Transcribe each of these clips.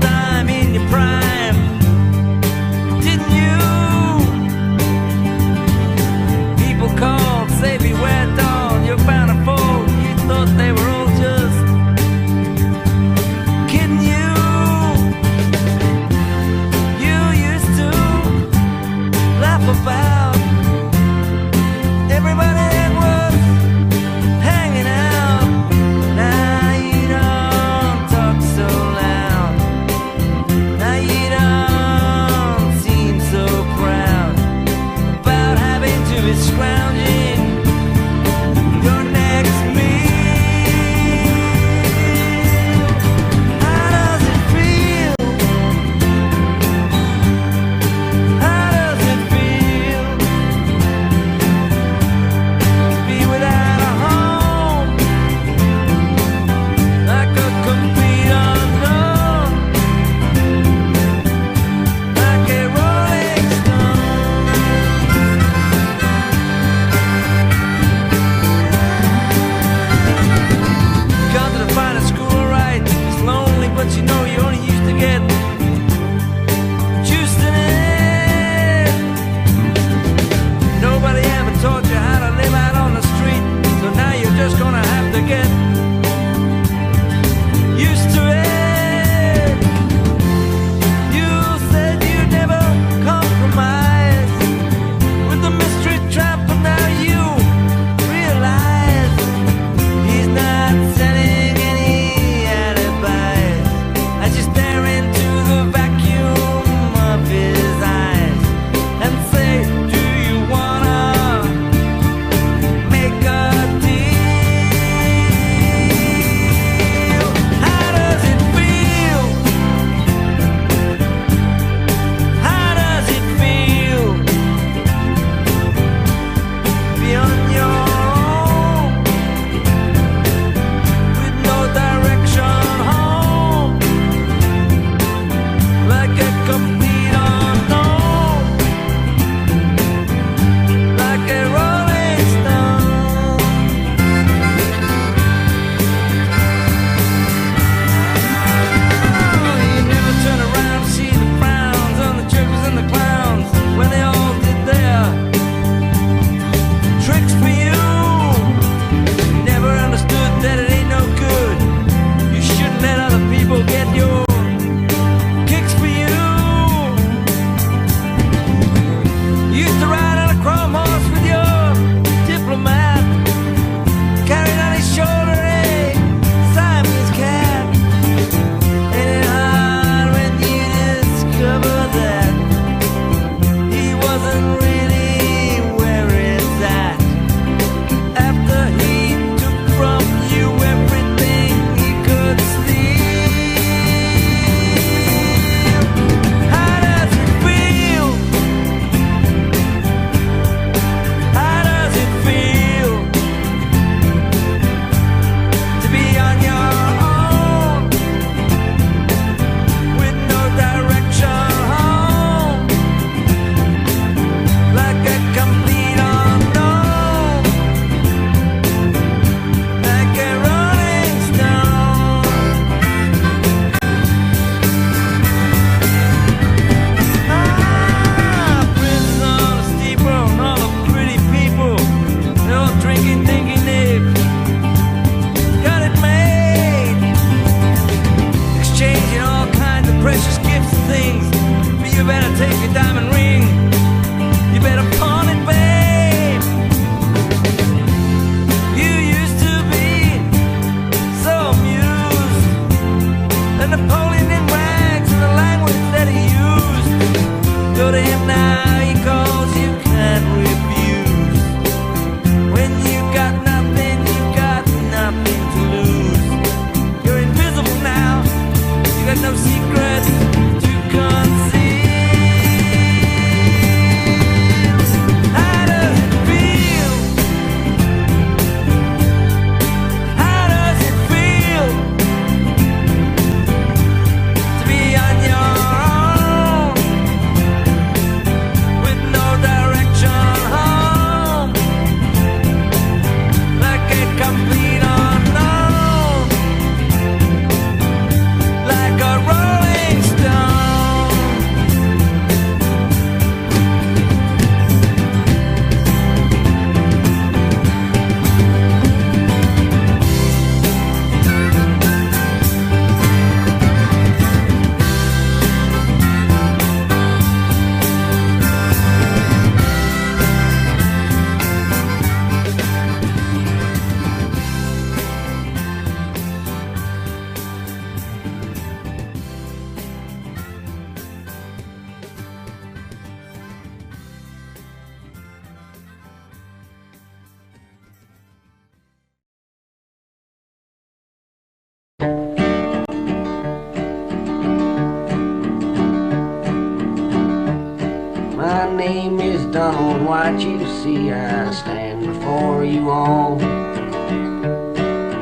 time in your prime, didn't you? People called, say beware doll, you're bound to fall. You thought they were all just kidding you. You used to laugh about everybody that was hanging out. Now you don't talk so loud. Now you don't seem so proud about having to be scrounging your next meal. How does it feel? How does it feel to be without a home, like a complete unknown, like a rolling stone? Gone to the finest school, right? It's lonely, but you know you only used to get juiced in it. Nobody ever taught you how to live out on the street, so now you're just gonna have to get used to it. You said you'd never compromise with the mystery trap, but now you realize he's not setting any alibis as you stare into the vacuum of his eyes and say, do you wanna make a deal? How does it feel? How does it feel to be on your own with no direction home, like a complete unknown, like a rolling stone? You never turn around to see the frowns on the jokers and the clowns when they all did their tricks for you. You never understood that it ain't no good. You shouldn't let other people get your kicks for you. You used to ride on a chrome horse with your diplomat, carried on his shoulder a Siamese cat. Ain't it hard when you discover that he wasn't really where it's at, after he took from you everything he could steal? How does it feel? How does it feel to be on your own with no direction home, like a complete unknown, like a rolling stone? Prison on a steeple and all the pretty people, they're all drinking, thinking they've got it made, exchanging all kinds of precious gifts and things. But you better take your diamond ring, you better pawn it, babe. You used to be so amused that Napoleon in rags and the language that he used. Go to him now, he calls you can't refuse. When you got nothing to lose. You're invisible now, you got no secrets to conceal. How does it feel? How does it feel to be on your own with no direction home, like a complete unknown, like a rolling name is Donald White, you see I stand before you all.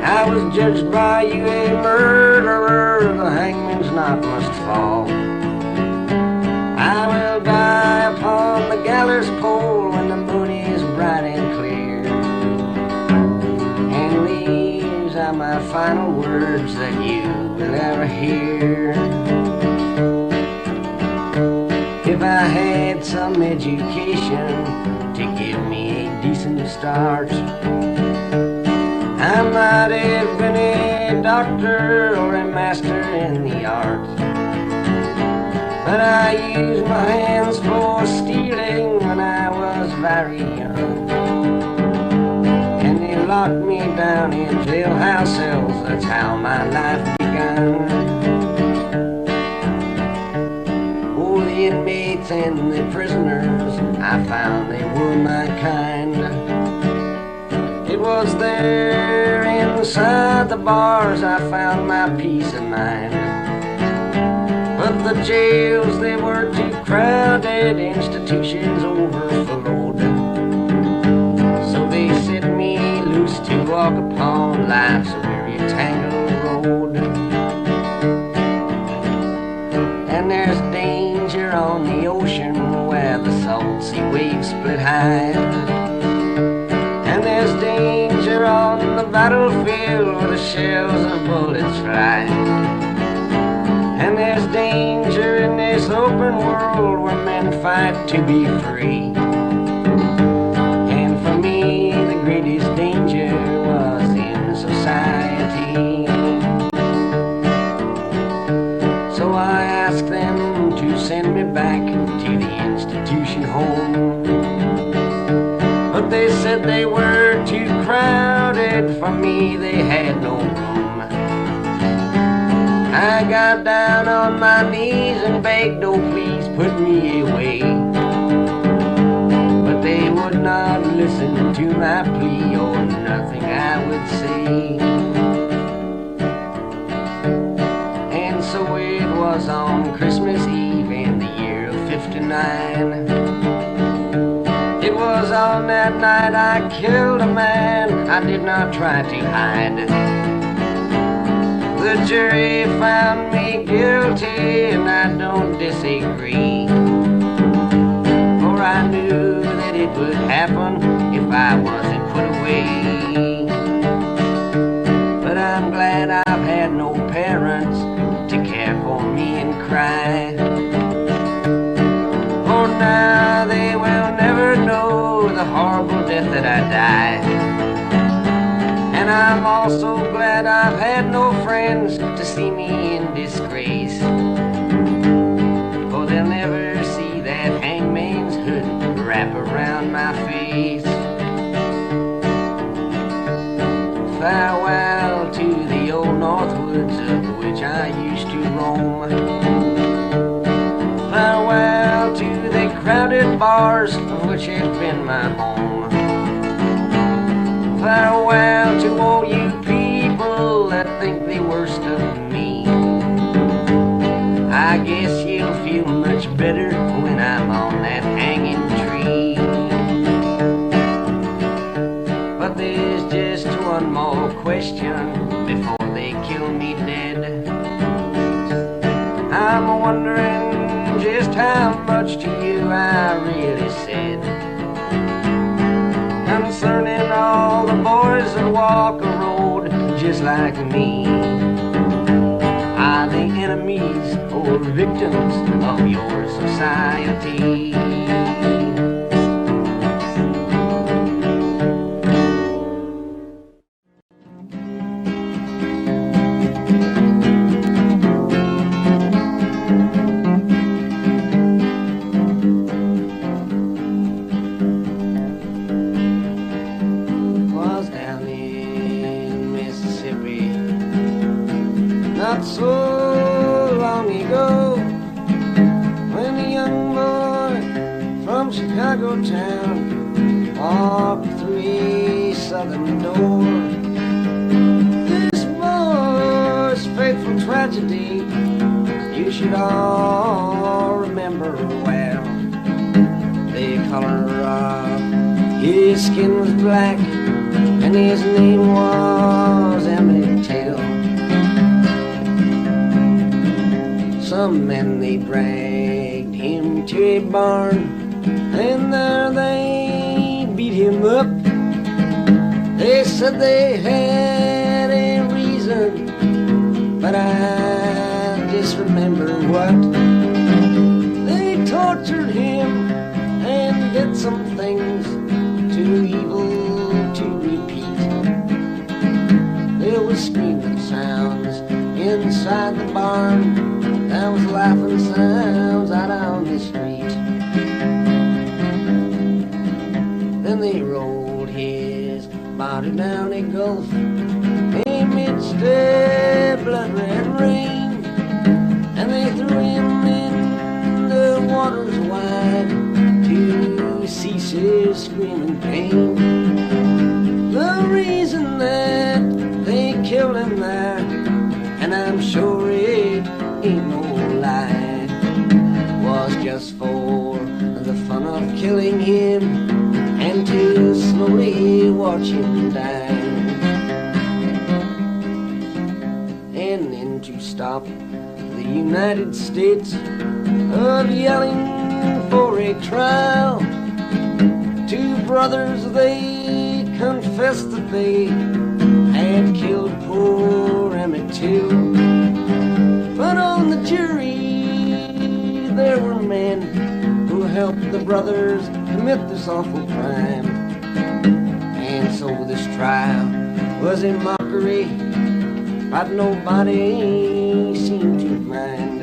I was judged by you a murderer, the hangman's knot must fall. I will die upon the gallows pole when the moon is bright and clear. And these are my final words that you will ever hear. If I had some education to give me a decent start, I might have been a doctor or a master in the arts. But I used my hands for stealing when I was very young, and they locked me down in jailhouse cells. That's how my life began. Oh, the inmates and the prisoners, I found they were my kind. It was there inside the bars I found my peace of mind. But the jails, they were too crowded, institutions overflowed. So they set me loose to walk upon life's weary tangled road. And there's danger on the ocean where the salt sea waves split high. And there's danger on the battlefield where the shells of bullets fly. And there's danger in this open world where men fight to be free. And for me, the greatest danger was in society. So I asked them to send me back to the institution home. But they said they were too crowded for me, they had no room. I got down on my knees and begged, oh please put me away. But they would not listen to my plea, or nothing I would say. And so it was on Christmas Eve in the year of '59. It was on that night I killed a man, I did not try to hide. The jury found me guilty, and I don't disagree. For I knew that it would happen if I wasn't put away. But I'm glad I've had no parents to care for me and cry. For now they will never know the horrible death that I died. And I'm also glad I've had no friends to see me in disgrace. For they'll never see that hangman's hood wrap around my face. Farewell to the old north woods of which I used to roam. Farewell to the crowded bars of which have been my home. Farewell to all you people that think the worst of me. I guess you'll feel much better when I'm on that hanging tree. But there's just one more question before they kill me dead. I'm wondering just how much to you I really said concerning all the boys that walk a road just like me. Are they enemies or victims of your society? Not so long ago, when a young boy from Chicago town walked through a southern door. This boy's fateful tragedy you should all remember well. the color of his skin was black, and his name was Emmett Till. Some men, they dragged him to a barn, and there they beat him up. They said they had a reason, but I just remember what. They tortured him and did some things too evil to repeat. There was screaming sounds inside the barn, there was laughing sounds out on the street. Then they rolled his body down a gulf amidst a blood-red rain, and they threw him in the waters wide to cease his screaming pain. The reason that they killed him there, and I'm sure it ain't no lie, was just for the fun of killing him and to slowly watch him die. And then to stop the United States of yelling for a trial, two brothers, they confessed that they had killed poor Emmett Till. But on the jury there were men who helped the brothers commit this awful crime. And so this trial was a mockery, but nobody seemed to mind.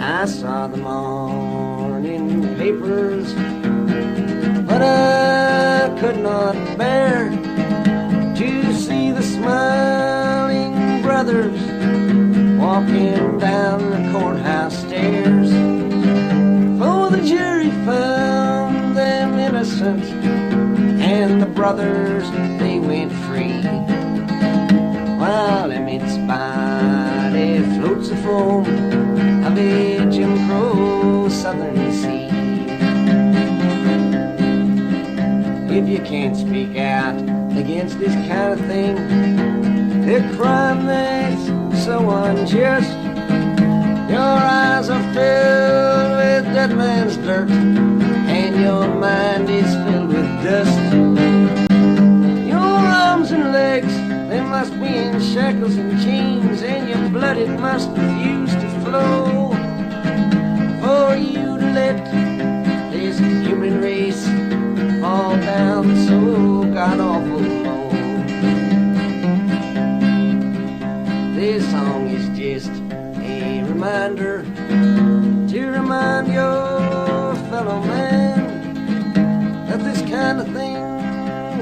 I saw the morning papers, but I could not bear to see the smiling brothers walking down the courthouse stairs. For the jury found them innocent, and the brothers, they went free, while Emmett's body floats the foam of a Jim Crow southern sea. If you can't speak out against this kind of thing, a crime that's so unjust, your eyes are filled with dead man's dirt, and your mind is filled with dust. Your arms and legs, they must be in shackles and chains, and your blood, it must refuse to flow, for you to let this human race fall down so god-awful low. This song is just a reminder to remind your fellow man that this kind of thing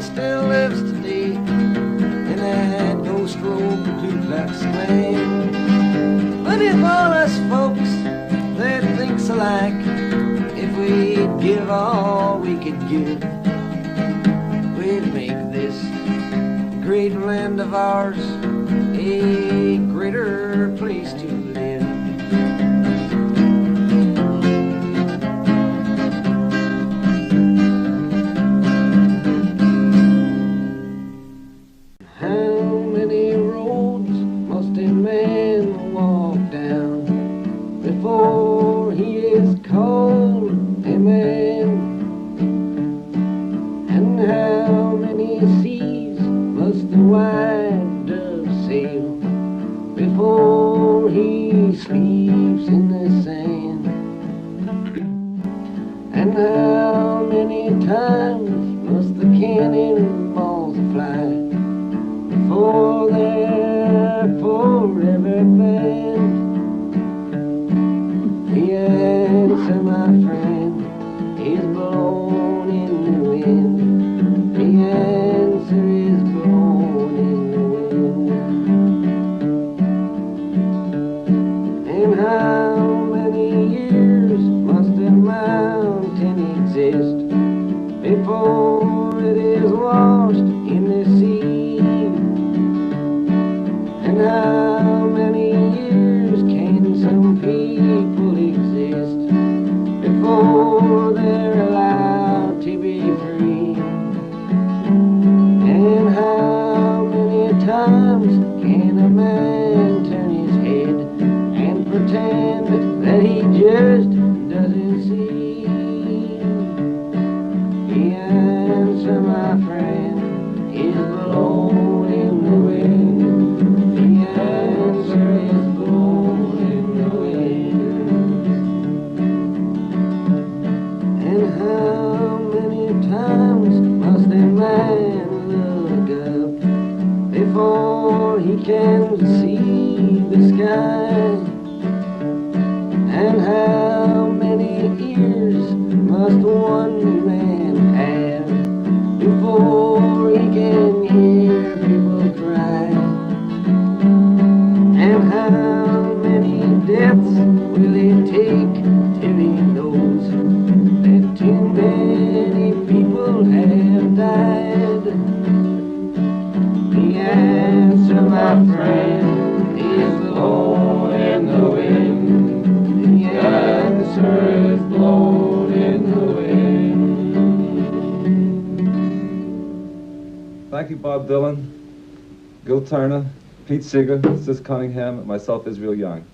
still lives today in that ghost road Ku Klux Klan. But if all us folks that thinks alike, if we'd give all we could give, we'd make this great land of ours a greater place to live. How many roads must a man walk down before he is called a man? And how many seas must the white dove sail before he sleeps in the sand? And how many times must the cannonballs fly before they're forever banned? The answer, my friend, is blown in the wind. The answer is blown in the wind. And how many years must a mountain exist before it is washed in the sea? And how many years can some people exist die? And how many ears must one man have before he can hear people cry? And how many deaths will it take till he knows that too many people have died? The answer, my friend, is blowing in the wind. The answer is blowing in the wind. Thank you, Bob Dylan, Gil Turner, Pete Seeger, Sis Cunningham, and myself, Israel Young.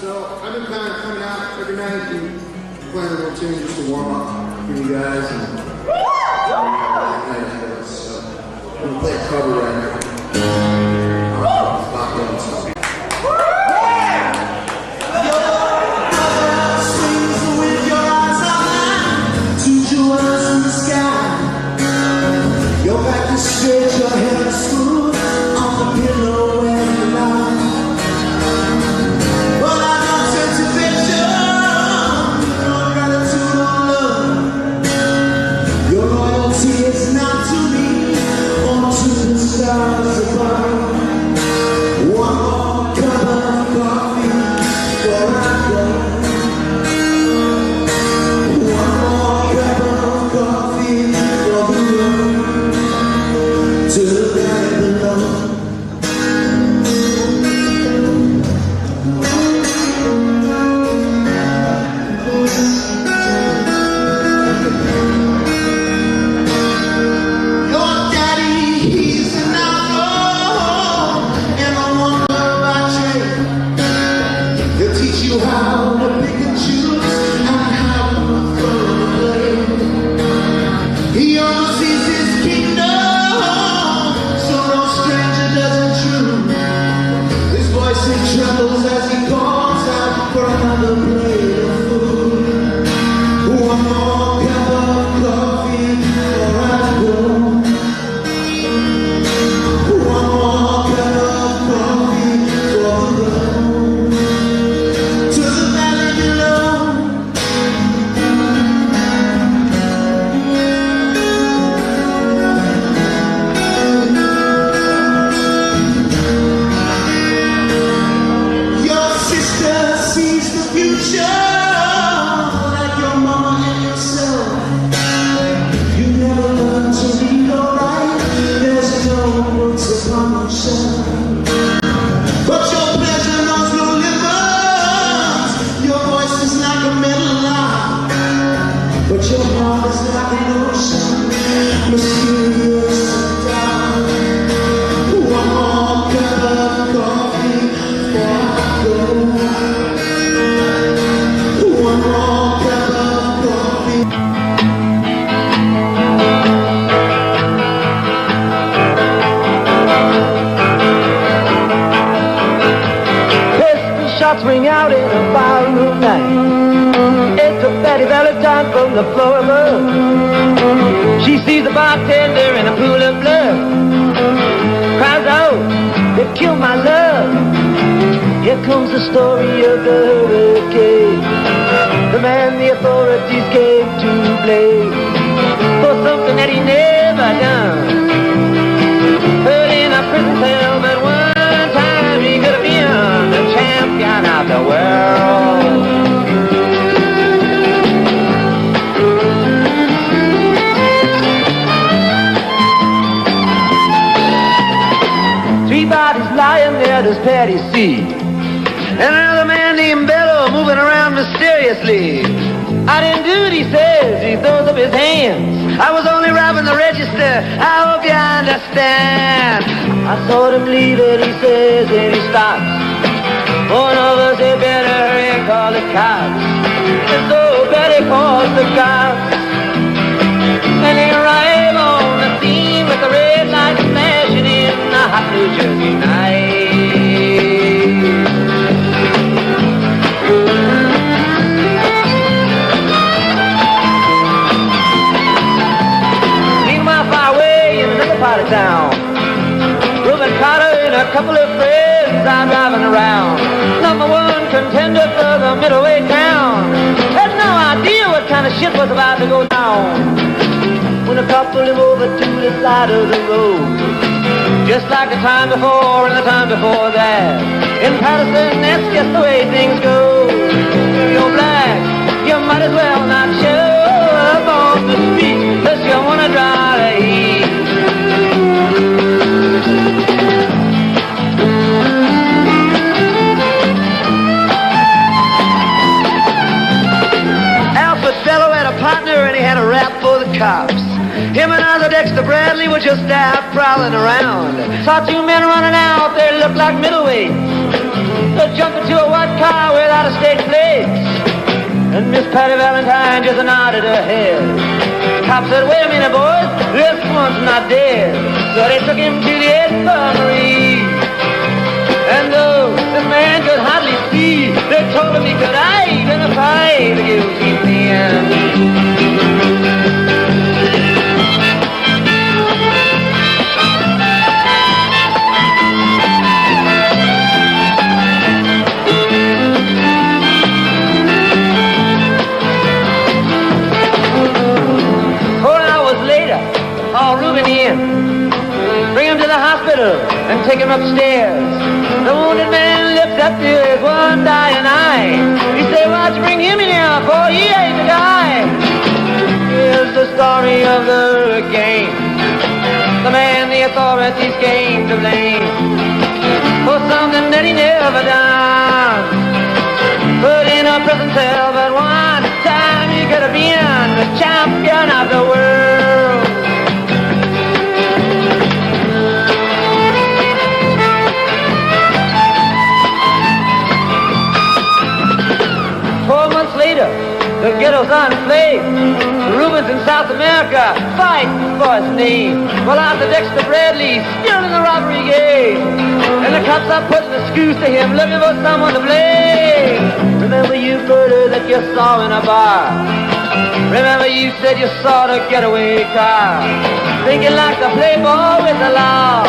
So I've been kind of coming out every night and playing a little tune just to warm up for you guys. And so I'm going to play a cover right now. Bob Dylan song. Your back is straight, your head is smooth on the pillow when you lie. But I don't sense a picture, no gratitude or love. kingdom, so no stranger doesn't intrude. His voice it trembles as he calls out for another plate of food. One more cup of coffee before I go. One more cup of coffee for the road to the valley below. Your sister sees the future like your mama and yourself. You never learn to read or write. There's no books upon your shelf. But your pleasure knows no limits. Your voice is like a metal lock, but your heart is like an ocean, mysterious and dark. One more cup of coffee before I go. One more cup of coffee. Pistol shots ring out in a ballroom night. It's a Betty Valentine from the floor above. She sees the bartender in a pool of blood. Cries out, they killed my love. Here comes the story of the hurricane. The man the authorities came to blame for something that he never done. Put in a prison cell, but one time he could have been the champion of the world. Three bodies lying there, does Patty see? And another man named Bello moving around mysteriously. I didn't do it, he says. He throws up his hands. I was only robbing the register. I hope you understand. I saw him leave it, he says, and he stops. One of us had better hurry and call the cops. And so Betty calls the cops. And they arrive on the scene with the red light flashing in the hot New Jersey night. Meanwhile, far away in another part of town, Reuben Carter and a couple of friends are driving around. Number one contender for the middleweight town. Had no idea what kind of shit was about to go down. When a couple him over to the side of the road, just like the time before and the time before that. In Patterson, that's just the way things go. You're black, you might as well not show up on the street unless you want to draw the heat. Alfred Bello had a partner and he had a rap for the cops. Him and other Dexter Bradley were just out prowling around. Saw two men running out, they looked like middleweights. They jumped into a white car with out-of-state plates. And Miss Patty Valentine just nodded her head. The cop said, wait a minute, boys, this one's not dead. So they took him to the infirmary. And though this man could hardly see, they told him he could identify the guilty man. Reuben in, bring him to the hospital and take him upstairs. The wounded man lifts up to his one dying eye. He said, why'd you bring him in here for? He ain't to die. Here's the story of the hurricane. The man the authorities came to blame for something that he never done. Put in a prison cell, but one time he could have been the champion of the world. 4 months later, the ghetto's on enslaved. The Reubens in South South America, fighting for his name. Well, Arthur Dexter Bradley, still in the robbery game. And the cops are putting the screws to him, looking for someone to blame. Remember you murder that you saw in a bar. Remember you said you saw the getaway car. Thinking like the playboy with the law.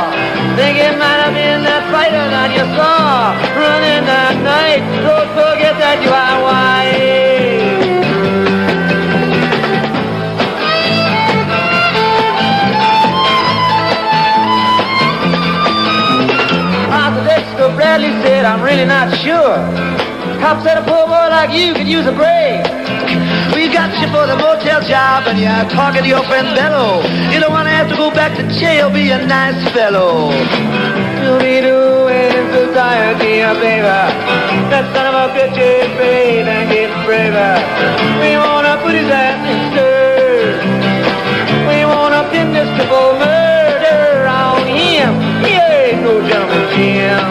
Think it might have been that fighter that you saw running that night. Don't forget that you are white. Arthur Dexter Bradley said, I'm really not sure. Cop said a poor boy like you could use a break. We got you for the motel job and you're talking to your friend Bello. You don't want to have to go back to jail, be a nice fellow. You'll be doing in society, baby. That son of a bitch is brave and getting braver. We want to put his ass in stir. We want to pin this triple murder on him. He ain't no gentleman, Jim.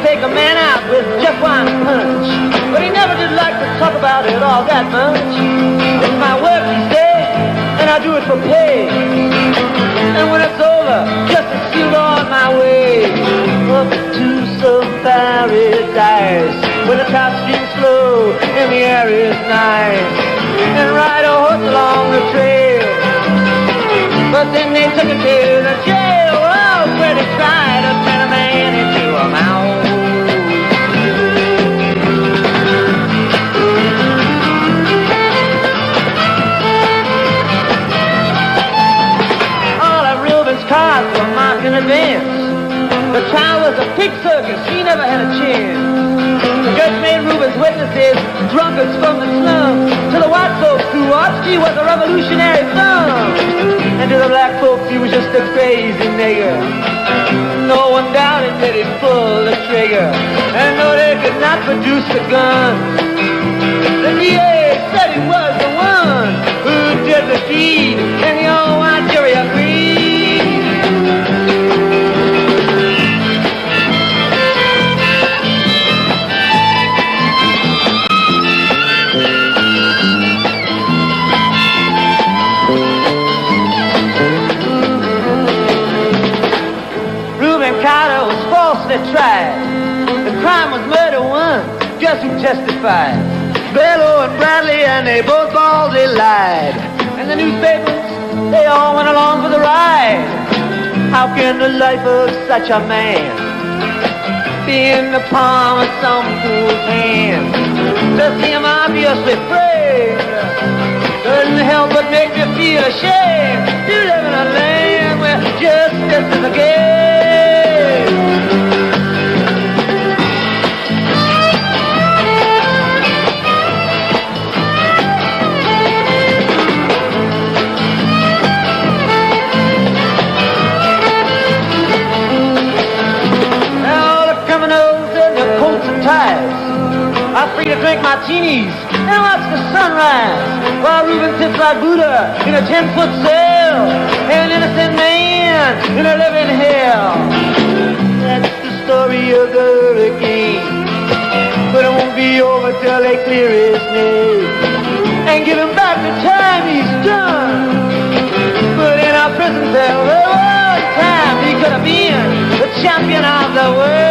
Take a man out with just one punch, but he never did like to talk about it all that much. It's my work, he said, and I do it for pay. And when it's over, just to shoot on my way up to some paradise, where the top streets slow and the air is nice, and ride a horse along the trail. But then they took it to the jail, oh, where they tried to turn a man into a mouse. Cars were marked in advance. The trial was a pig circus, he never had a chance. The judge made Rubens witnesses, drunkards from the slums. To the white folks who watched, he was a revolutionary thumb. And to the black folks, he was just a crazy nigger. No one doubted that he'd pull the trigger. And no, they could not produce the gun. The DA said he was the one who did the deed, and the old white jury agreed. Carter was falsely tried. The crime was murder one. Guess who testified? Bello and Bradley, and they both baldly lied. And the newspapers, they all went along for the ride. How can the life of such a man be in the palm of some fool's hand? To see him obviously framed couldn't help but make you feel ashamed. You live in a land where justice is a game. I'm free to drink martinis and watch the sunrise, while Reuben sits like Buddha in a 10-foot cell, an innocent man in a living hell. That's the story of the hurricane, but it won't be over till they clear his name and give him back the time he's done. But in our prison cell, there was time he could have been the champion of the world.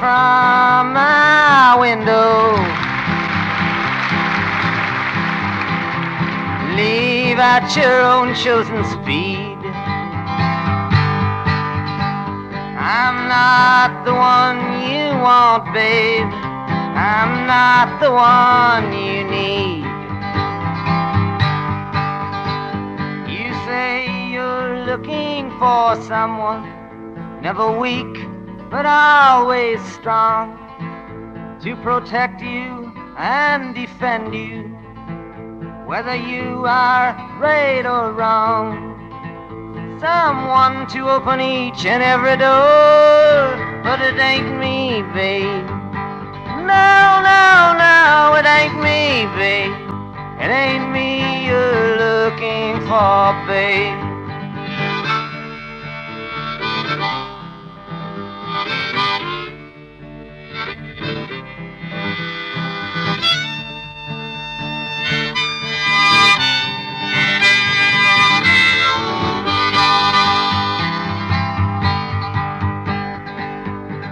From my window, leave at your own chosen speed. I'm not the one you want, babe. I'm not the one you need. You say you're looking for someone, never weak, but always strong, to protect you and defend you, whether you are right or wrong. Someone to open each and every door, but it ain't me, babe. No, no, no, it ain't me, babe. It ain't me you're looking for, babe.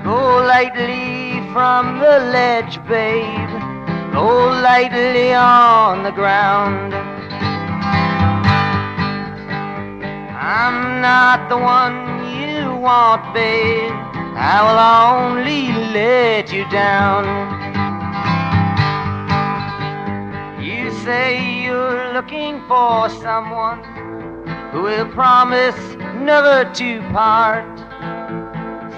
Go lightly from the ledge, babe. Go lightly on the ground. I'm not the one you want, babe. I will only let you down. You say you're looking for someone who will promise never to part,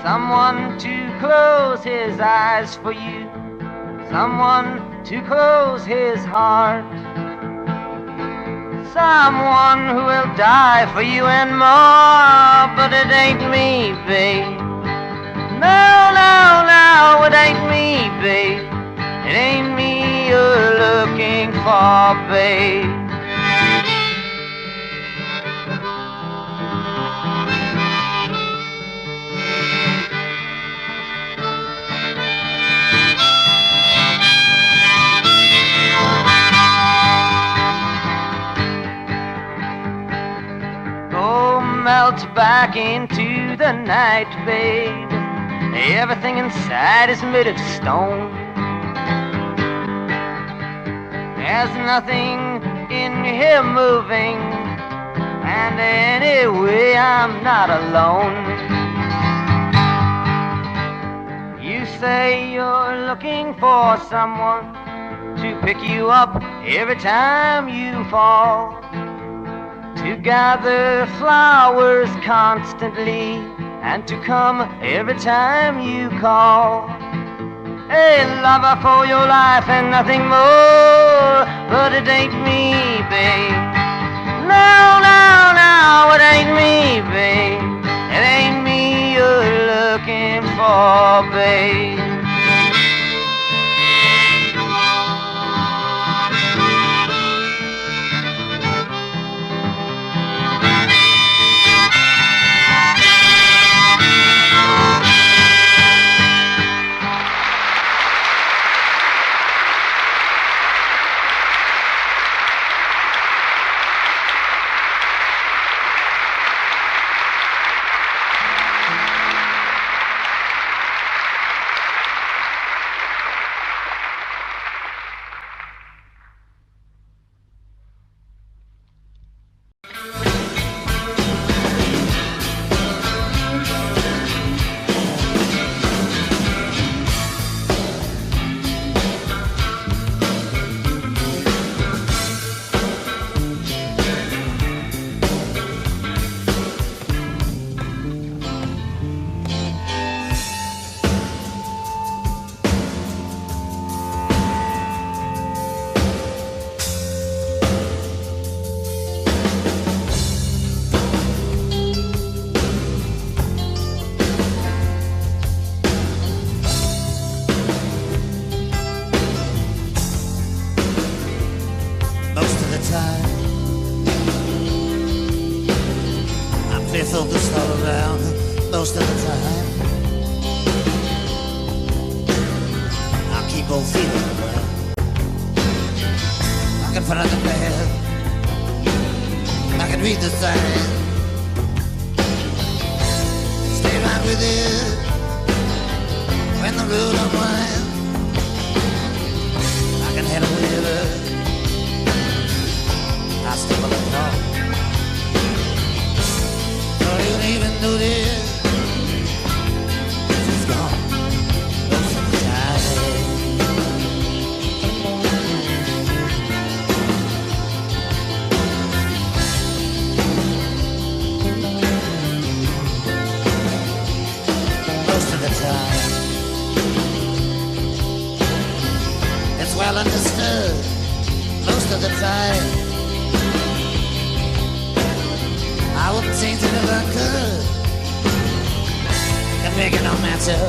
someone to close his eyes for you, someone to close his heart, someone who will die for you and more. But it ain't me, babe. No, no, no, it ain't me, babe. It ain't me you're looking for, babe. Melt back into the night, babe. Everything inside is made of stone. There's nothing in here moving, and anyway I'm not alone. You say you're looking for someone to pick you up every time you fall, to gather flowers constantly, and to come every time you call. A lover for your life and nothing more. But it ain't me, babe. No, no, no, it ain't me, babe. It ain't me you're looking for, babe. Focused all around most of the time. I keep on feeling well. I can find the bed. I can read the sign. Stay right with it when the road unwinds. I can handle whatever. I stumble and fall. Don't even notice well understood most of the time. I wouldn't change it if I could. Can make it no matter.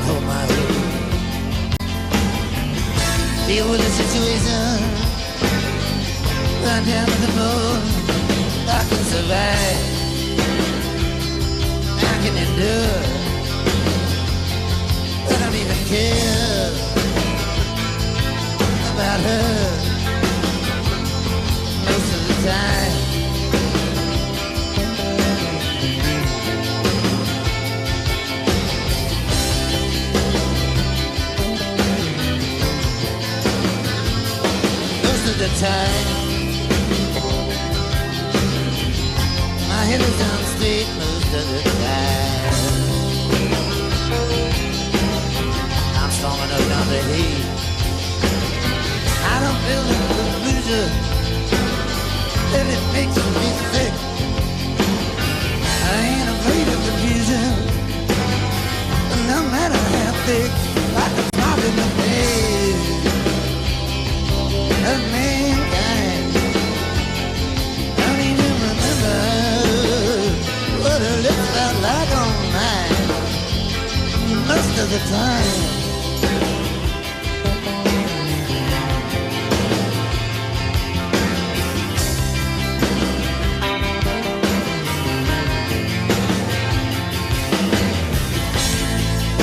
Hold my head. Deal with the situation. Run down to the bone. I can survive. I can endure. I don't even care about her most of the time. Most of the time, my head is on straight most of the time. I'm strong enough down the heat. I don't feel the confusion, and it makes me sick. I ain't afraid of confusion, no matter how thick. I can pop in the face of mankind. Don't even remember what her lips felt like on mine. Most of the time.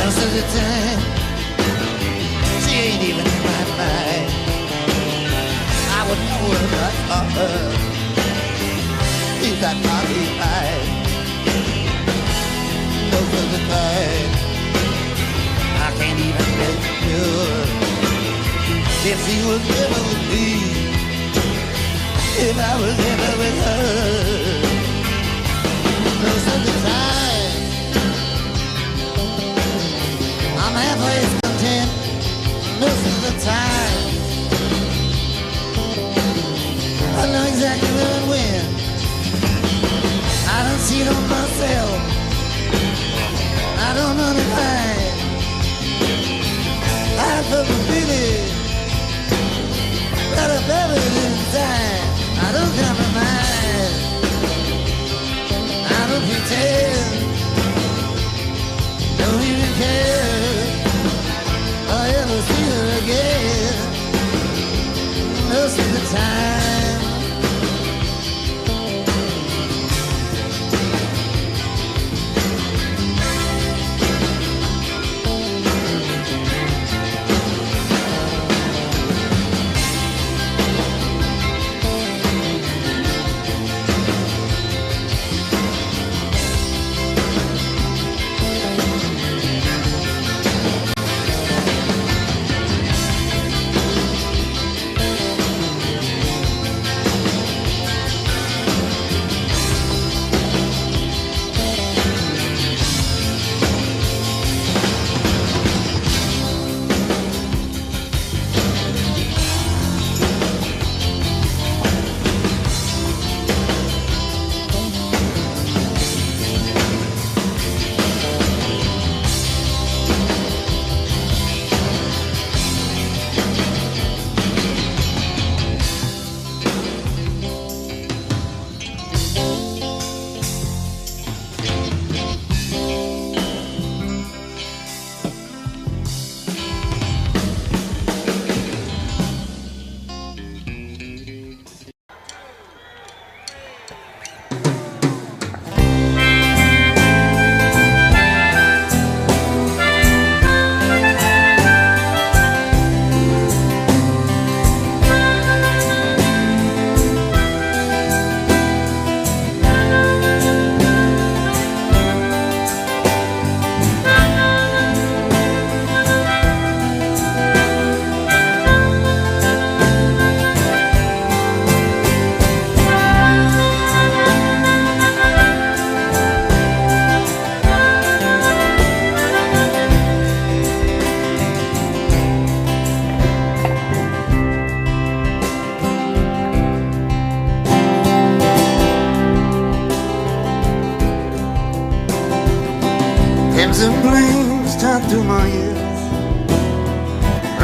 Most of the time, she ain't even in my mind. I would know her if I saw her. She's got my mind. Most of the time, I can't even get sure if she was ever with me, if I was ever with her. Most of the time, I'm halfway content. Most of the time, I know exactly where and when. I don't see it on myself. I don't know the line. I feel the feeling that I buried inside. I don't compromise. I don't pretend. Don't even care. I ever see her again. Most of the time.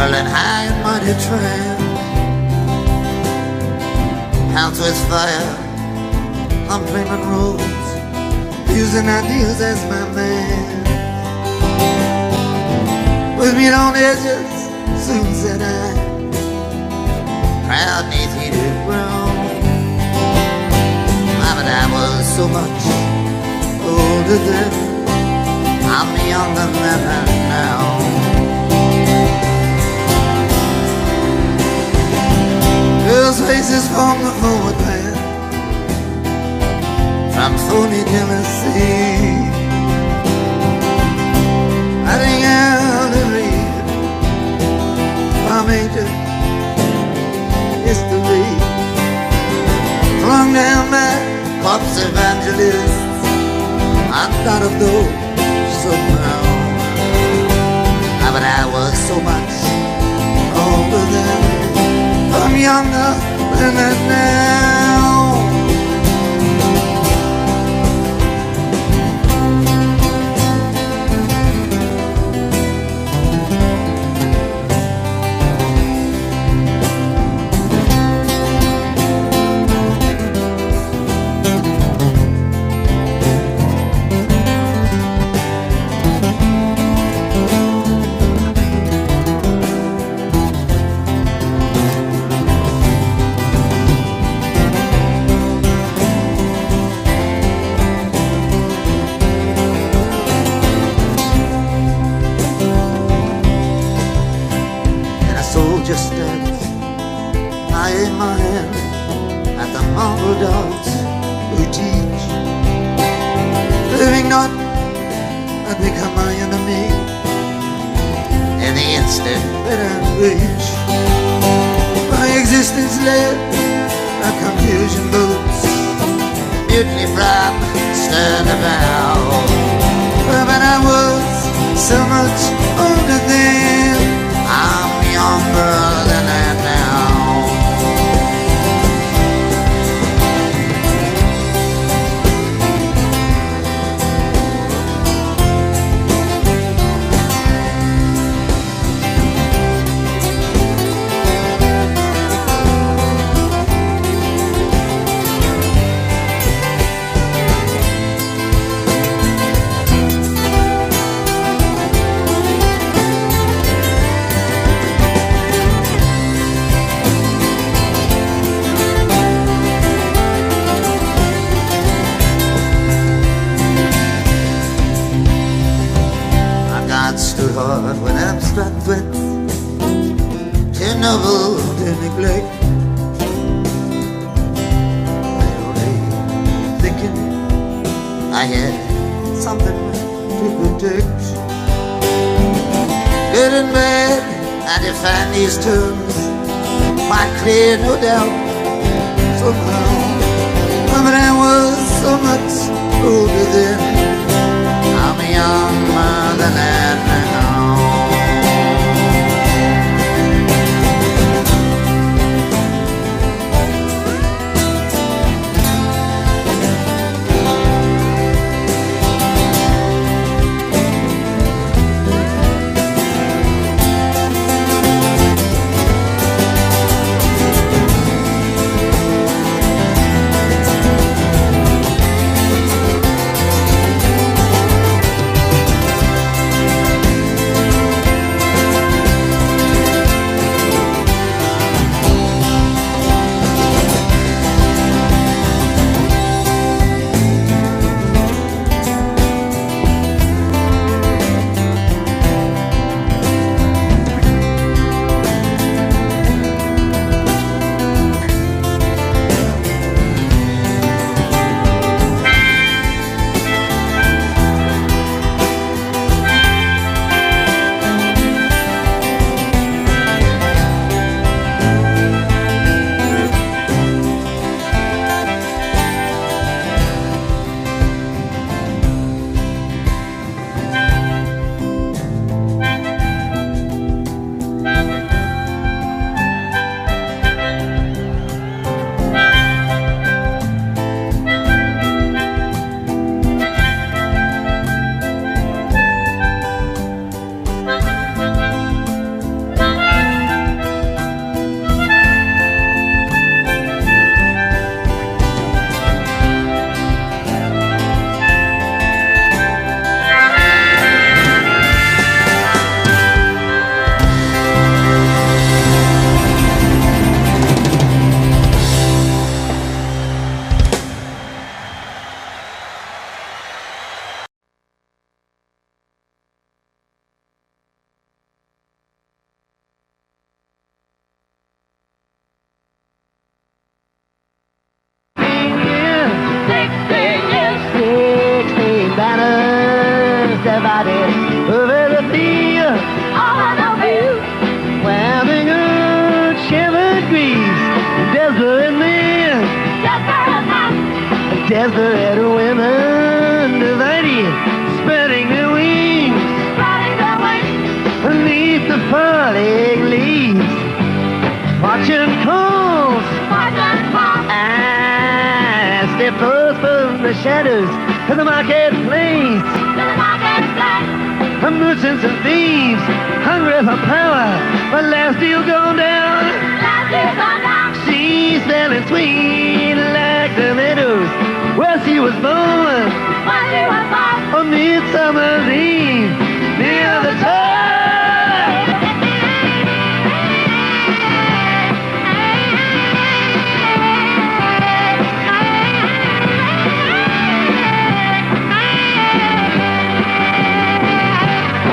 whirling high and mighty tram, hounds with fire on flaming roads, using ideas as my man. With meat on edges, soon said I, proud neath heated ground. But I was so much older then, I'm younger than I now. Girls' faces from the forward path, from phony Tennessee, hiding out and read from ancient history, flung down by corpse evangelists. I thought of those so proud, but I was so much older then, I'm younger than that now. Just stands high in my hand at the mongrel dogs who teach, living not and become my enemy in the instant that I reach. My existence led a confusion boots, mutiny from stern about. But I was so much older then, I'm younger than that now. Stood hard when abstract threats, too noble to neglect. Only thinking I had something to protect. Good and bad, I define these terms quite clear, no doubt, somehow. But I was so much older then, I'm younger than that now. desperate women, divided, spreading their wings beneath the falling leaves. Fortune calls, I step forth from the shadows to the marketplace. Merchants and thieves, hungry for power, but last deal gone down. She's smelling sweet like the meadows where she was born. On Midsummer's Eve, near the town.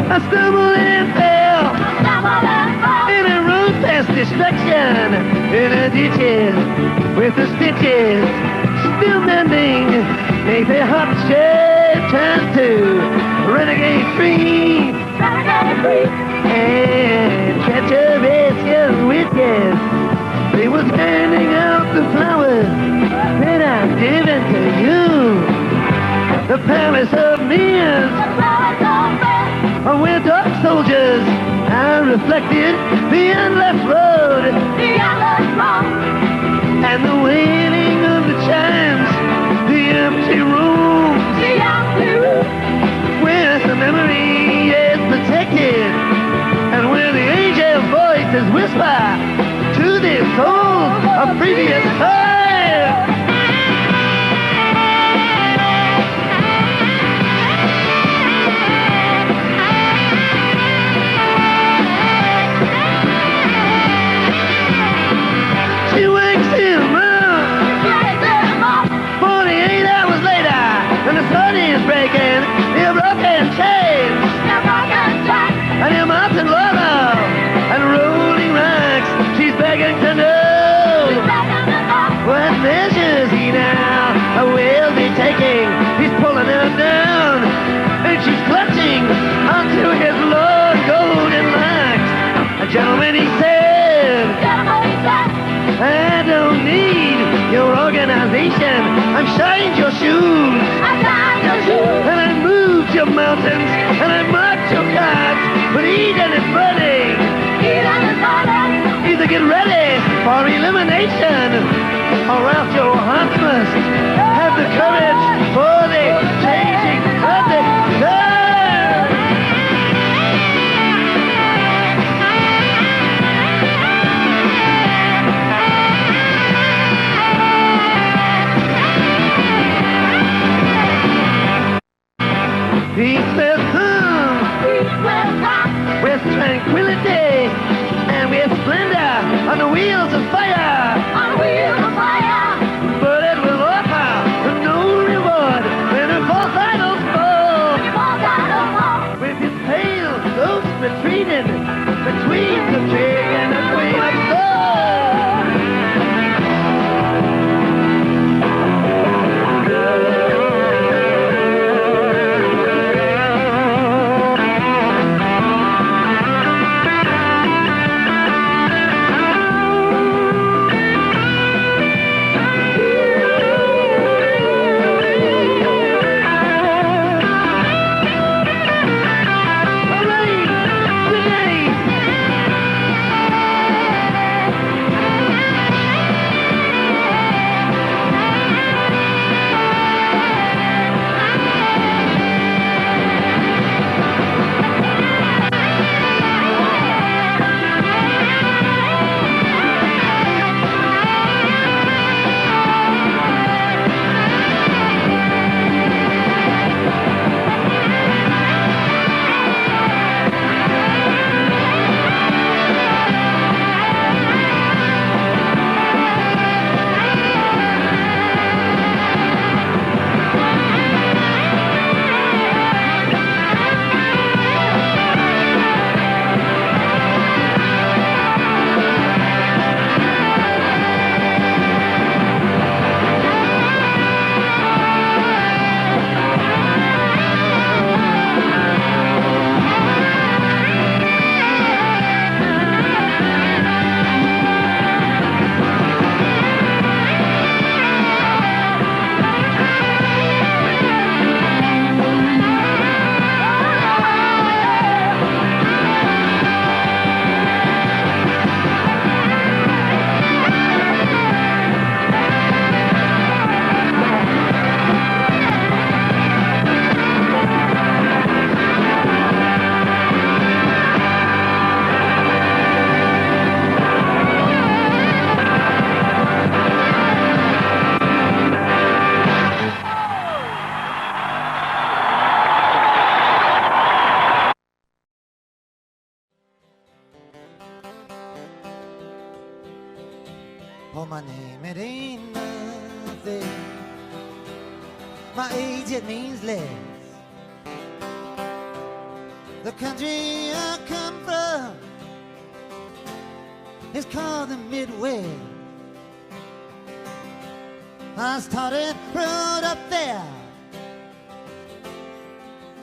I stumbled and fell in a road past destruction, in a ditches with the stitches still mending. Make the hot shade turn to renegade free, and treacherous young witches. They were handing out the flowers that I've given to you. The palace of mirrors, where dark soldiers I reflected the endless road, and the wailing of the chimes, the empty rooms, where the memory is protected, and where the angel voices whisper to the souls of previous times. She wakes him up 48 hours later, and the sun is breaking the broken chains, and the mountain lava and rolling rocks. She's begging to know what measures he now will be taking. He's pulling her down, and she's clutching onto his long golden locks. A gentleman, he said, I don't need your organization. I've shined your shoes, and I moved your mountains, and I marked your cards. But Eden is burning. Either get ready for elimination, or else your heart must have the courage for the changing of the time. Peace will come with tranquility and with splendor on the wheels of fire. But Oh, my name, it ain't nothing. My age, it means less. The country I come from is called the Midwest. I started right up there,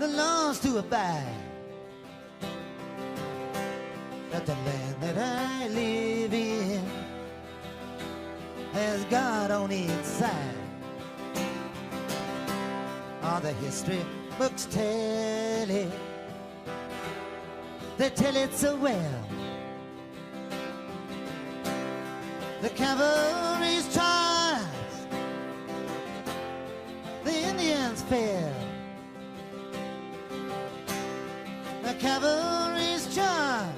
the laws to abide. That the land that I live in has God on its side. All the history books tell it, they tell it so well. The cavalry's charged, the Indians fell. The cavalry's charged,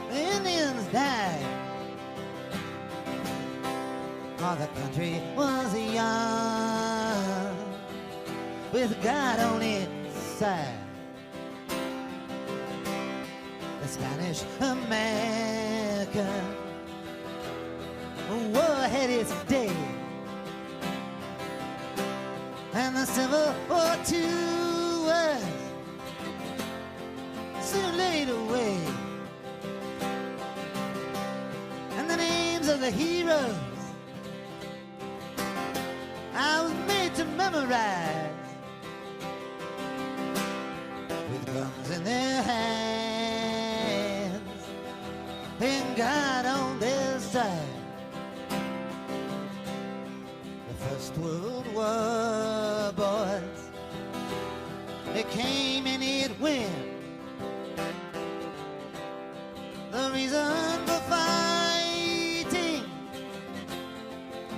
the Indians died. Oh, the country was young, with God on its side. The Spanish American war had its day, and the Civil War too was soon laid away. And the names of the heroes I was made to memorize, with guns in their hands and God on their side. The First World War, boys, it came and it went. The reason for fighting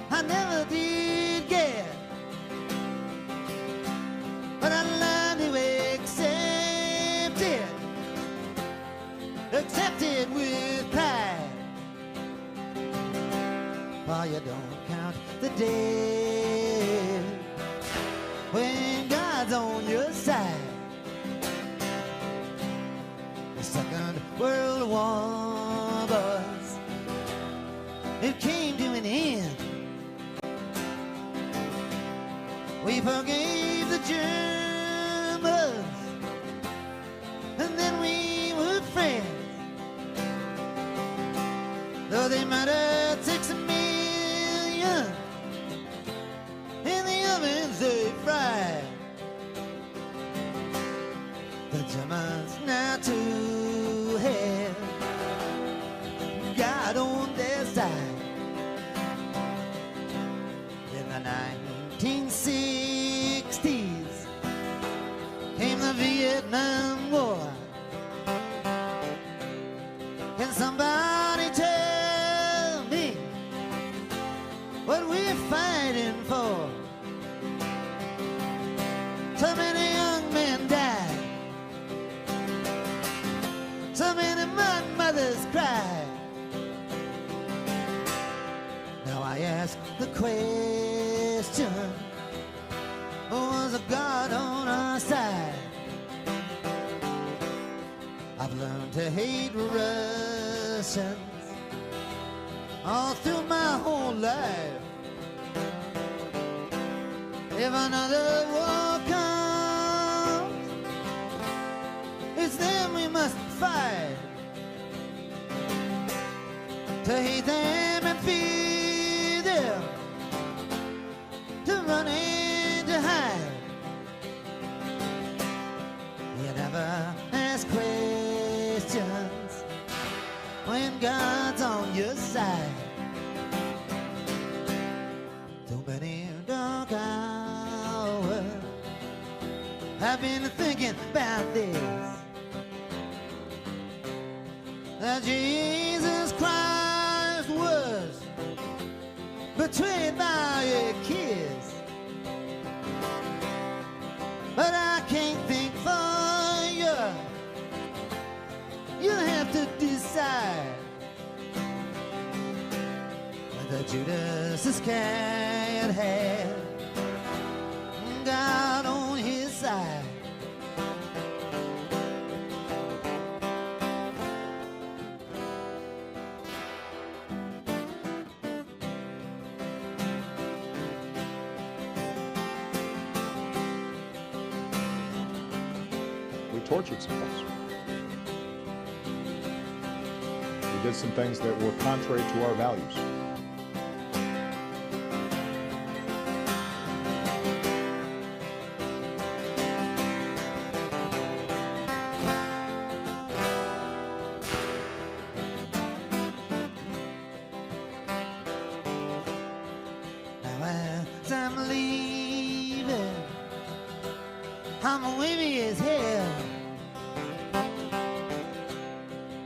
I never did get, but I learned to accept it with pride. For you don't count the days when God's on your side. The Second World War, boys, it came to an end. We forgave the Germans, and then we were friends. Though they murdered 6 million in the ovens they fried. The Germans now too have God on their side. In the 1960s came the Vietnam War. Can somebody tell me what we're fighting for? So many young men died, so many mothers cried. Now I ask the question, was a God on our side? I've learned to hate Russians all through my whole life. If another war comes, it's them we must fight. To hate them and fear them, to run and to hide. You never ask questions when God's on your side. So many dark hours I've been thinking about this, that Jesus Christ was betrayed by a kiss. But I can't think for you. You have to decide whether Judas Iscariot had God on his side. tortured some folks. We did some things that were contrary to our values. I'm leaving, I'm wavy as hell.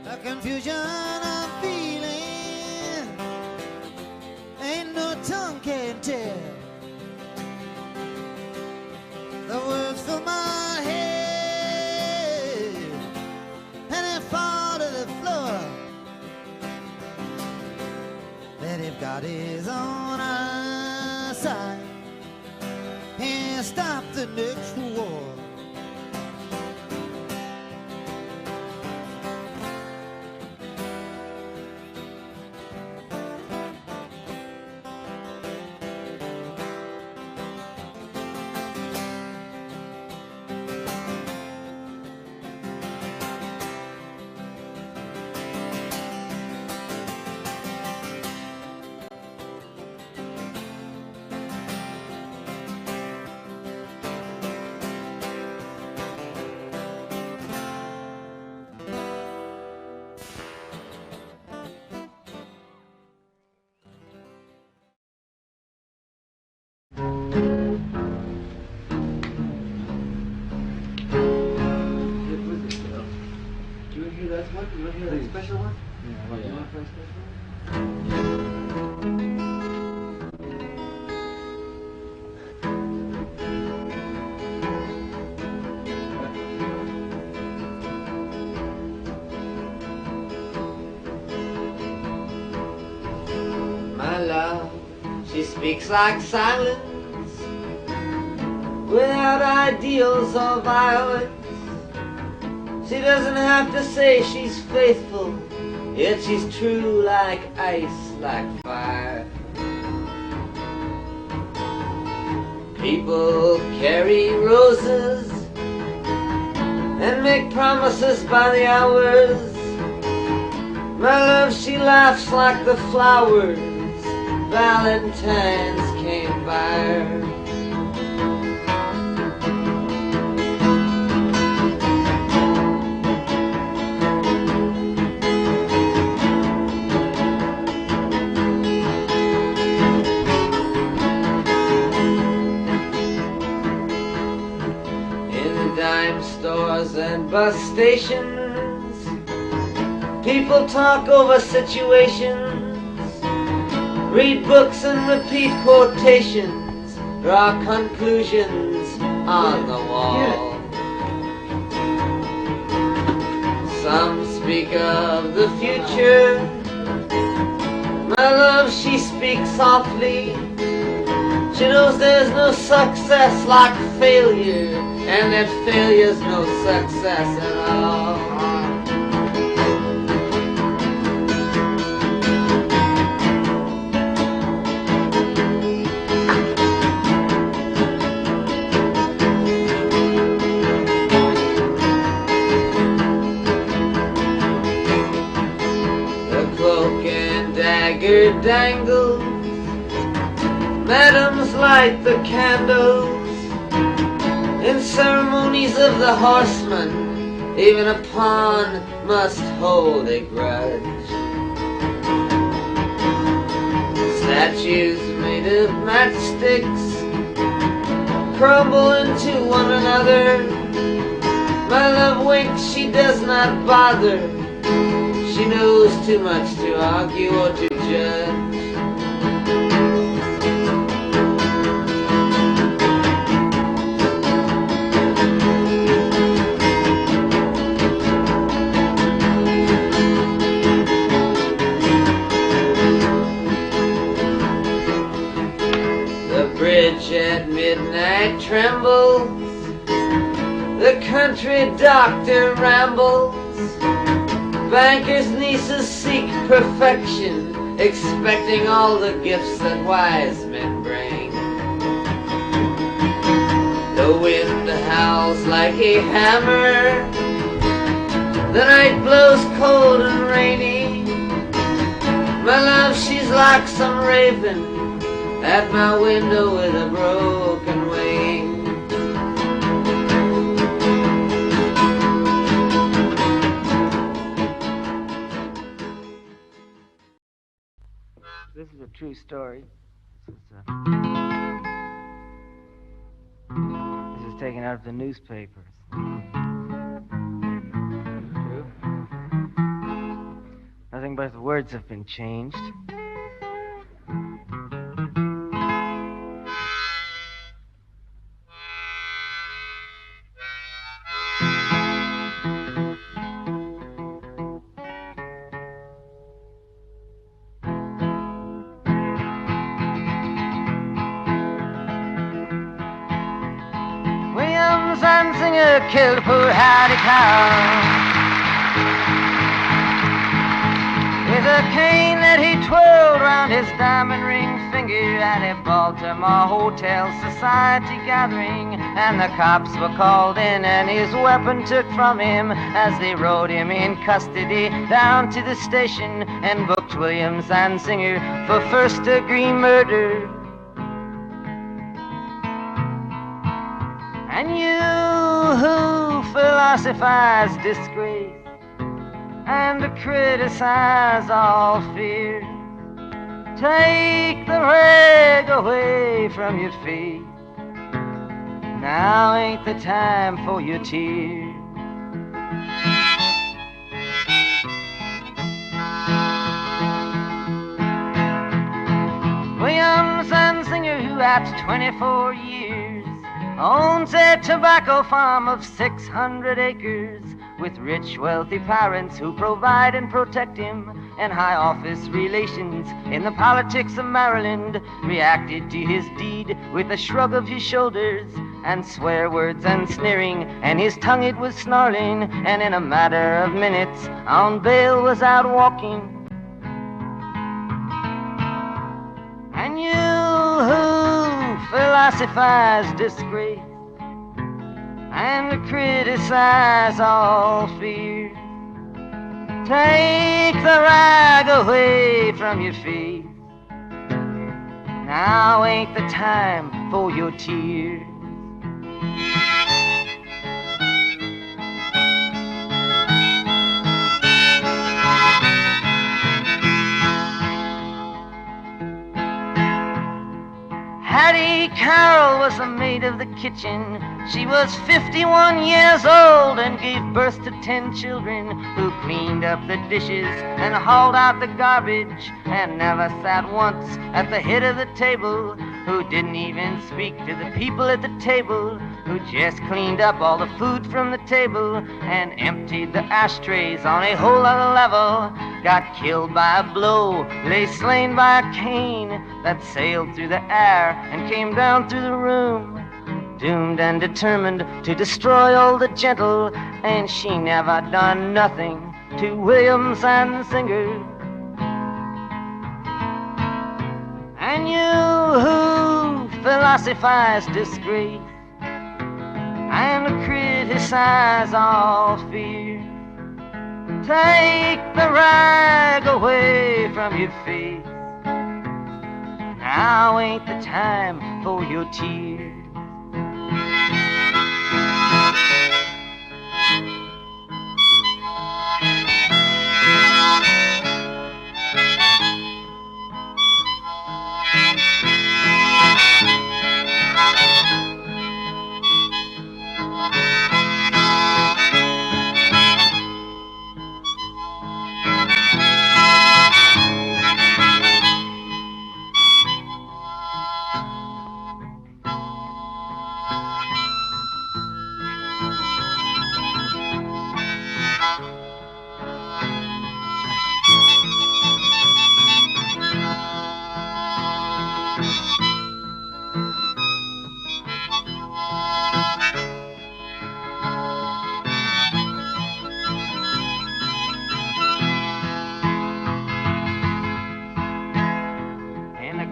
A confusion I'm feeling, ain't no tongue can tell. The words fill my head and they fall to the floor. That if God is on our side, and stop the next war. Special one? Yeah. You want to play special one? My love, she speaks like silence, without ideals or violence. She doesn't have to say she's faithful, yet she's true like ice, like fire. People carry roses and make promises by the hours. My love, she laughs like the flowers Valentine's came by her. Dime stores and bus stations, people talk over situations, read books and repeat quotations, draw conclusions on the wall. Some speak of the future. My love, she speaks softly. She knows there's no success like failure, and that failure's no success at all. The cloak and dagger dangles, madams light the candles. In ceremonies of the horseman, even a pawn must hold a grudge. Statues made of matchsticks crumble into one another. My love winks, she does not bother. She knows too much to argue or to judge. At midnight trembles, the country doctor rambles, bankers' nieces seek perfection, expecting all the gifts that wise men bring. The wind howls like a hammer, The night blows cold and rainy. My love, she's like some raven at my window with a broken wing. This is a true story. This is taken out of the newspapers. True. Nothing but the words have been changed. William Zanzinger killed poor Hattie Cow with a cane that he twirled round his diamond ring finger at a Baltimore Hotel Society gathering. And the cops were called in and his weapon took from him as they rode him in custody down to the station and booked William Zanzinger for first-degree murder. And you who philosophize disgrace and criticize all fear, take the rag away from your face. Now ain't the time for your tears. William Zanzinger, who at 24 years owns a tobacco farm of 600 acres, with rich, wealthy parents who provide and protect him, and high office relations in the politics of Maryland, reacted to his deed with a shrug of his shoulders and swear words and sneering, and his tongue it was snarling, and in a matter of minutes on bail was out walking. And you who philosophize disgrace and criticize all fear, take the rag away from your face. Now ain't the time for your tears. Hattie Carroll was the maid of the kitchen. She was 51 years old and gave birth to 10 children, who cleaned up the dishes and hauled out the garbage and never sat once at the head of the table, who didn't even speak to the people at the table, who just cleaned up all the food from the table and emptied the ashtrays on a whole other level, got killed by a blow, lay slain by a cane that sailed through the air and came down through the room, doomed and determined to destroy all the gentle, and she never done nothing to William Zanzinger. And you who philosophize disgrace and criticize all fear, take the rag away from your face. Now ain't the time for your tears.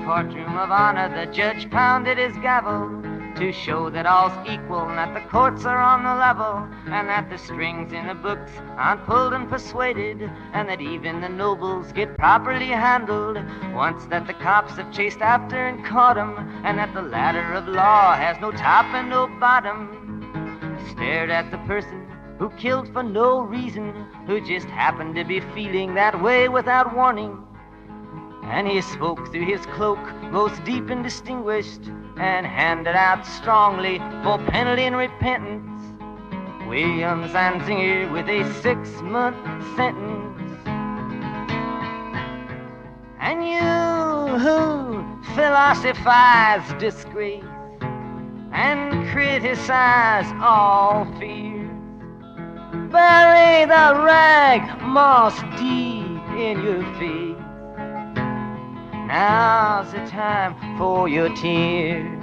Courtroom of honor, the judge pounded his gavel to show that all's equal and that the courts are on the level and that the strings in the books aren't pulled and persuaded and that even the nobles get properly handled once that the cops have chased after and caught 'em and that the ladder of law has no top and no bottom. Stared at the person who killed for no reason, who just happened to be feeling that way without warning. And he spoke through his cloak, most deep and distinguished, and handed out strongly for penalty and repentance William Zanzinger with a 6-month sentence. And you who philosophize disgrace and criticize all fears, bury the rag moss deep in your face. Now's the time for your tears.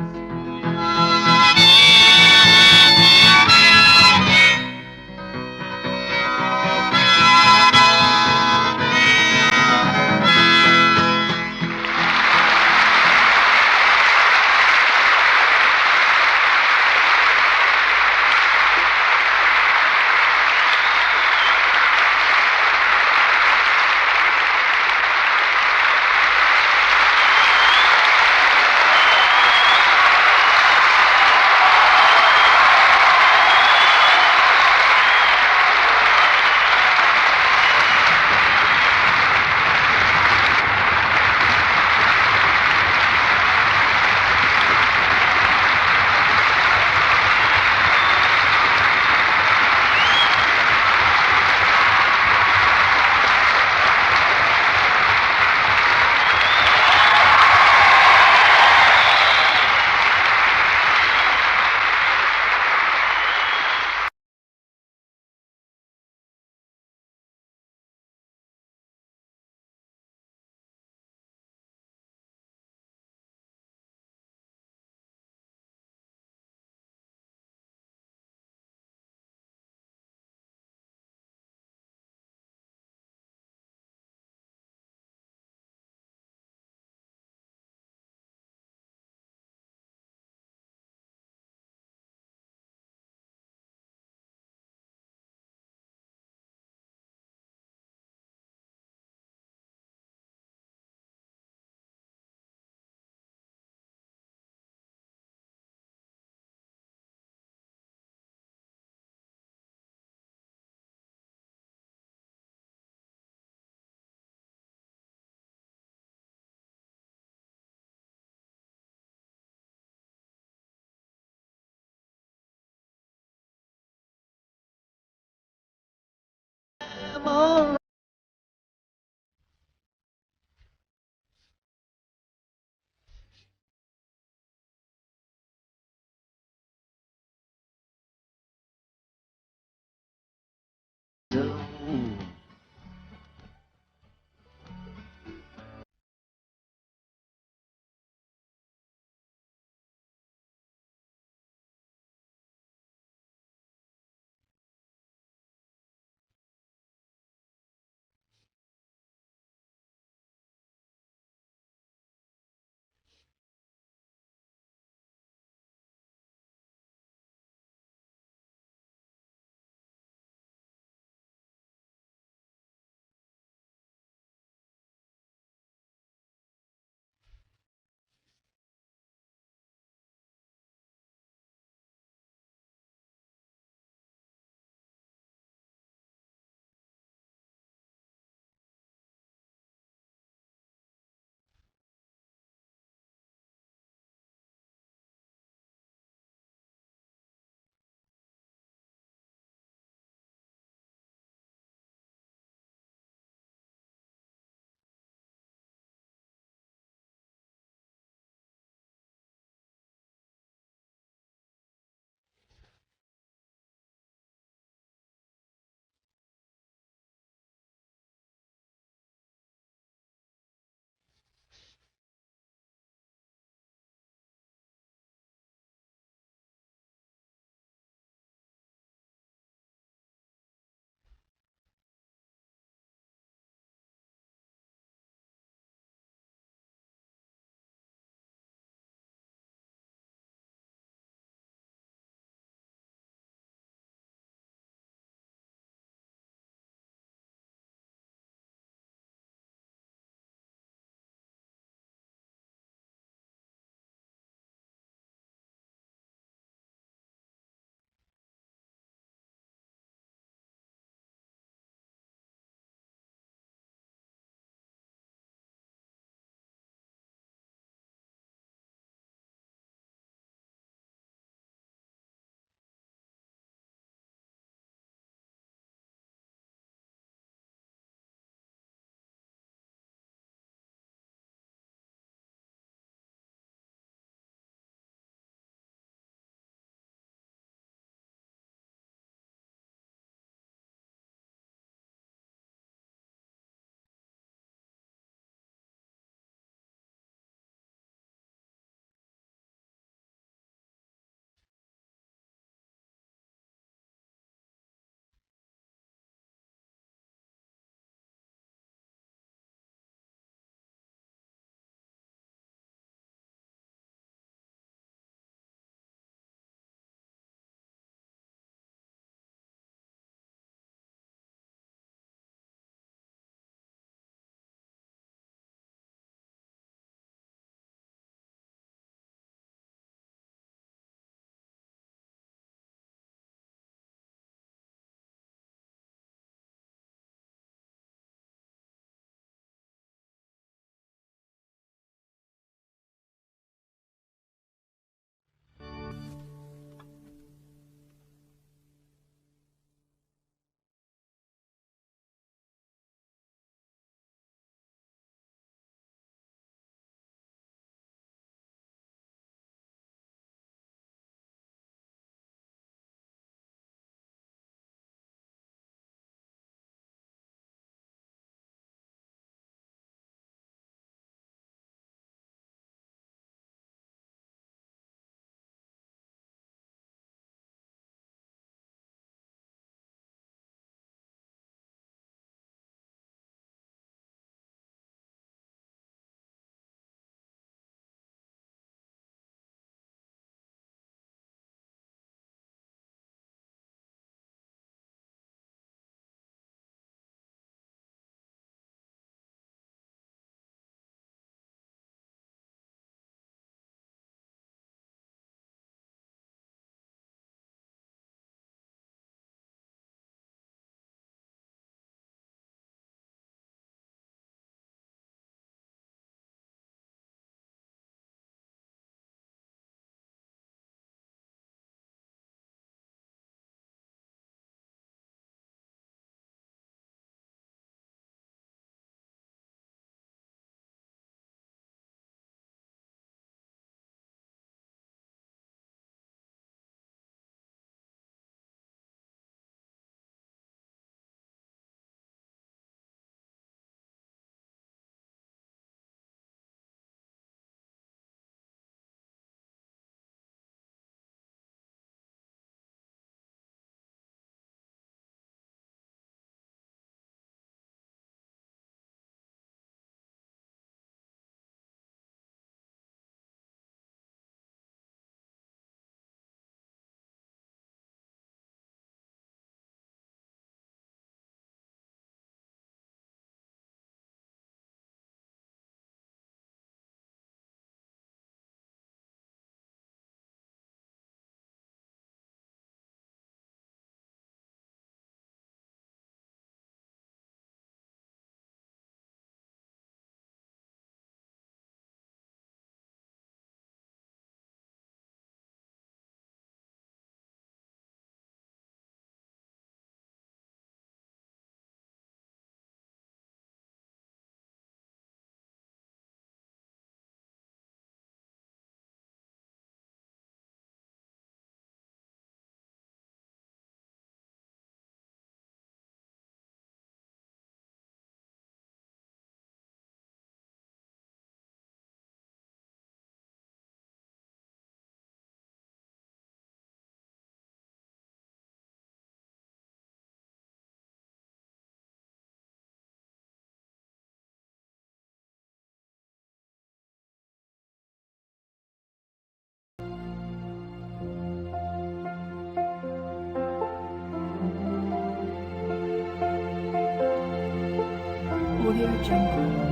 Audio Jungle.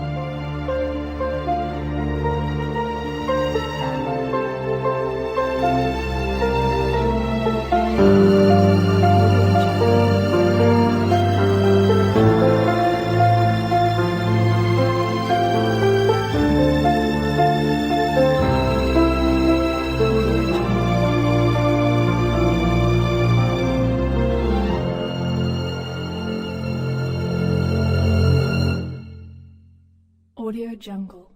Audio Jungle.